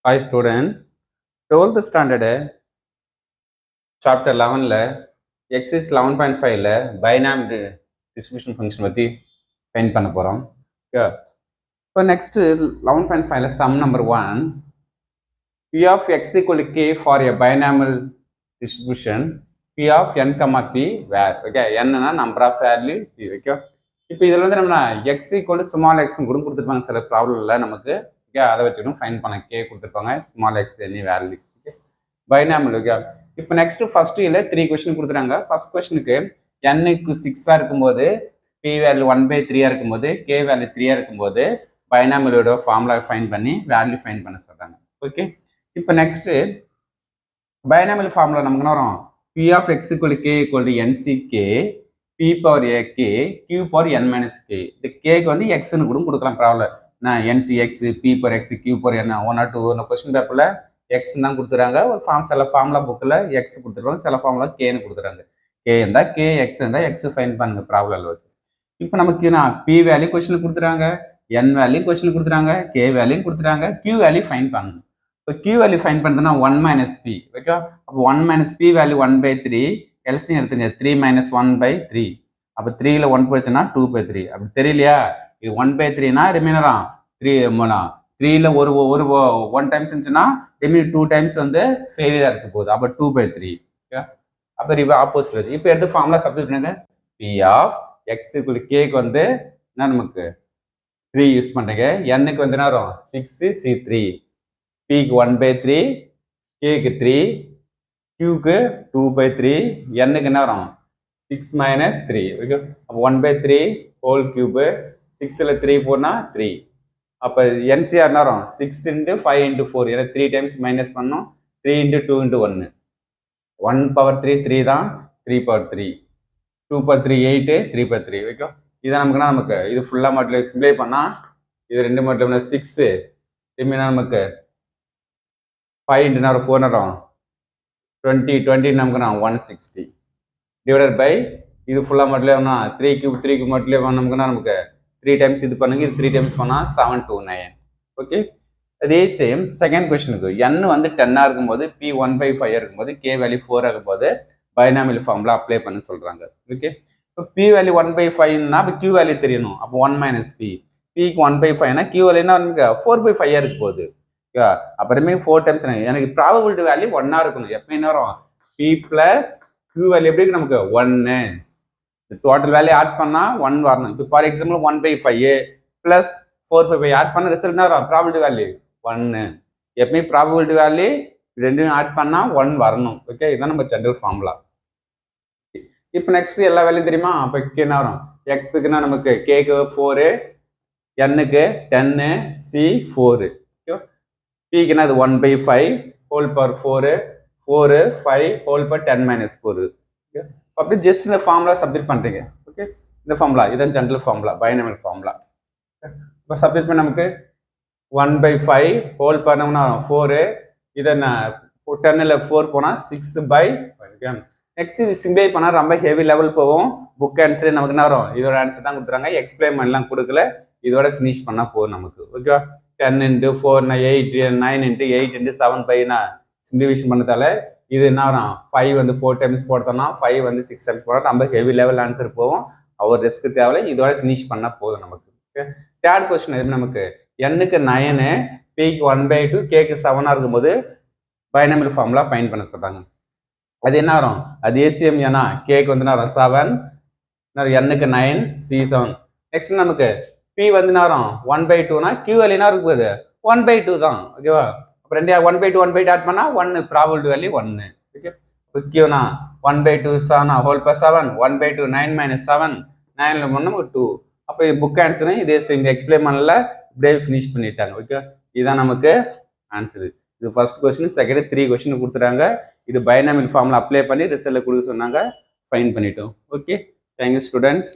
Hi student, 12th standard chapter 11ல exercise 11.5ல binomial distribution function பத்தி find பண்ண போறோம். இப்போ next 11.5ல sum number 1 p of x equal to k for a binomial distribution p of n comma p where okay n னா number of value p okay இப்போ இதுல வந்து நம்ம x equal to small x கூட கொடுத்துருப்பாங்க சில ப்ராப்ளம்ல நமக்கு okay அதை வச்சுக்கணும் ஃபைண்ட் பண்ண k கொடுத்துருப்பாங்க small x any value okay binomial okay இப்போ நெக்ஸ்ட் ஃபர்ஸ்ட் இயர்ல 3 क्वेश्चन கொடுத்துறாங்க ஃபர்ஸ்ட் क्वेश्चனுக்கு n க்கு 6 இருக்கும்போது p வேல்யூ 1/3 இருக்கும்போது k வேல்யூ 3 இருக்கும்போது பைனாமியலோட ஃபார்முலா ஃபைண்ட் பண்ணி வேல்யூ ஃபைண்ட் பண்ண சொல்றாங்க ஓகே இப்போ நெக்ஸ்ட் பைனாமியல் ஃபார்முலா நமக்கு என்ன வரும் p of x equal to k equal to nck p power a k q power n minus k இந்த k க்கு வந்து x ன்னு கூட கொடுக்கலாம் ப்ராப்ளம் நான் ncx p power x q power n 1 or 2 இந்த क्वेश्चन பேப்பர்ல x தான் கொடுத்துறாங்க ஒரு சில ஃபார்முலா புக்ல x கொடுத்துருவாங்க சில ஃபார்முலா k ன்னு கொடுத்துறாங்க k இருந்தா k x இருந்தா x ஃபைண்ட் பண்ணுங்க ப்ராப்ளம்ல இருக்கு இப்போ நமக்கு நான் p வேல்யூ क्वेश्चन கொடுத்துறாங்க n வேல்யூ क्वेश्चन கொடுத்துறாங்க k வேல்யூ கொடுத்துறாங்க q வேல்யூ ஃபைண்ட் பண்ணனும் இப்போ q வேல்யூ ஃபைண்ட் பண்றதுனா 1 minus p ஓகே அப்போ 1 minus p வேல்யூ 1/3 எல்சிஎம் எடுத்துங்க 3 minus 1/3 அப்போ 3ல 1 போச்சுன்னா 2/3 அப்படி தெரியலையா இது 1/3னா ரிமைனரா 3ல ஒரு 1 டைம்ஸ் இருந்துச்சுன்னா ரிமைனிங் 2 டைம்ஸ் வந்து ஃபெயிலியரா இருக்க போகுது அப்போ 2/3 ஓகே அப்போ இது ஆப்போசிட் வச்சு இப்போ எடுத்து ஃபார்முலா சப்ஸ்டிட்யூட் பண்ணுங்க p of x equal k க்கு வந்து என்ன நமக்கு 3 யூஸ் பண்றீங்க n க்கு வந்து என்ன வரும் 6c3 p க்கு 1/3 k க்கு 3 q க்கு 2/3 n க்கு என்ன வரும் 6 minus 3 ஓகே அப்போ 1/3 ஹோல் கியூப் 6ல 3 போனா 3 அப்போ NCR என்ன வரும் 6 into 5 into 4 ஏன்னா 3 டைம்ஸ் மைனஸ் பண்ணோம் 3 into 2 into 1 1 power 3 3 தான் 3 power 3 2 power 3 8 3 power 3 ஓகே இதான் நமக்குன்னா நமக்கு இது ஃபுல்லாக மட்டும் சிம்ப்ளை பண்ணா இது ரெண்டு மட்டும் 6 திரும்பினா நமக்கு 5 into 4 வரும் 20 நமக்கு நான் 160 டிவைடட் பை இது ஃபுல்லாக மட்டும் 3 கியூப் மட்டும் நமக்கு 3 டைம்ஸ் இது பண்ணுங்க இது 3 டைம்ஸ் பண்ணால் 729 ஓகே அதே சேம் செகண்ட் கொஸ்டினுக்கு n வந்து 10 இருக்கும்போது p 1/5 இருக்கும்போது k வேல்யூ 4 இருக்கும்போது பைனாமியல் ஃபார்முலா அப்ளை பண்ண சொல்றாங்க ஓகே இப்போ p வேல்யூ 1/5னா அப்போ q வேல்யூ தெரியணும் அப்போ 1 minus p க்கு 1/5னா q வேல்யூ என்ன நமக்கு 4/5 இருக்கு போகுது ஓகே அப்புறமே 4 டைம்ஸ் எனக்கு ப்ராபபிலிட்டி வேல்யூ 1 இருக்கணும் எப்போ என்ன வரும் p பிளஸ் q வேல்யூ எப்படி இருக்கு நமக்கு 1 டோட்டல் வேல்யூ ஆட் பண்ணா 1 வரணும் இப்போ ஃபார் எக்ஸாம்பிள் 1/5 பிளஸ் 4/5 ஆட் பண்ண ரிசல்ட் என்ன வரும் ப்ராபபிலிட்டி வேல்யூ 1 எப்பவுமே ப்ராபபிலிட்டி வேல்யூ ரெண்டும் ஆட் பண்ணா 1 வரணும் ஓகே இதுதான் நம்ம ஜெனரல் ஃபார்முலா இப்போ நெக்ஸ்ட் எல்லா வேல்யூ தெரியுமா அப்போ என்ன வரும் எக்ஸுக்குன்னா நமக்கு கேக்கு 4 n-க்கு 10 c 4 ஓகே p-க்குன்னா அது 1/5 whole power 4 4 5 whole power 10 minus 4 okay அப்படி ஜஸ்ட் இந்த ஃபார்முலா சப்மிட் பண்றீங்க ஓகே இந்த ஃபார்முலா இதான் ஜெனரல் ஃபார்முலா பைனாமியல் ஃபார்முலா இப்போ சப்மிட் பண்ண நமக்கு 1/5 ஹோல் பண்ணோம்னா 4 இதை 10ல 4 போனா 6/5 நெக்ஸ்ட் இது சிம்பிளை பண்ணா ரொம்ப ஹெவி லெவல் போகும் புக் ஆன்சர் நமக்கு என்ன வரும் இதோட ஆன்சர் தான் கொடுத்துறாங்க எக்ஸ்பிளைன் எல்லாம் கொடுக்கல இதோட ஃபினிஷ் பண்ணா போதும் நமக்கு ஓகேவா 10 into 4 8 9 into 8 into 7/5 சிம்பிளிஃபிகேஷன் பண்ணதால இது என்ன வரும் 5 வந்து 4 டைம்ஸ் போட்டோம்னா 5 வந்து 6 டைம்ஸ் போட்டோம் நம்ம ஹெவி லெவல் ஆன்சர் போகும் அவர் ரிஸ்க் தேவையில்லை இதோட ஃபினிஷ் பண்ணா போதும் நமக்கு ஓகே தேர்ட் கொஸ்டின் எது நமக்கு n-க்கு 9 p-க்கு 1/2 k-க்கு 7 இருக்கும்போது பைனாமியல் ஃபார்முலா ஃபைண்ட் பண்ண சொல்றாங்க அது என்ன வரும் அது ஏசிஎம் ஏன்னா k-க்கு வந்து என்ன வரும் 7 n-க்கு 9 c 7 நெக்ஸ்ட் நமக்கு p வந்து என்ன வரும் 1/2னா q வேல்யூ என்ன இருக்கு போகுது 1/2 தான் ஓகேவா அப்போ 1/2 ஆட் பண்ணா 1 ப்ராபபிலிட்டி வேல்யூ 1 ஓகே q-னா 1/2 7 ஹோல் பவர் 7 1/2 9 minus 7 9ல போனா நமக்கு 2 அப்போ புக் ஆன்சர் இதே இங்க எக்ஸ்பிளைன் பண்ணல இப்படியே ஃபினிஷ் பண்ணிட்டாங்க ஓகே இதுதான் நமக்கு ஆன்சர் இது ஃபர்ஸ்ட் கொஸ்டின் செகண்ட் 3 கொஸ்டின் கொடுத்துறாங்க இது பைனாமியல் ஃபார்முலா அப்ளை பண்ணி ரிசல்ட் கொடுக்க சொன்னாங்க ஃபைண்ட் பண்ணிட்டோம் ஓகே தேங்க்யூ ஸ்டூடெண்ட்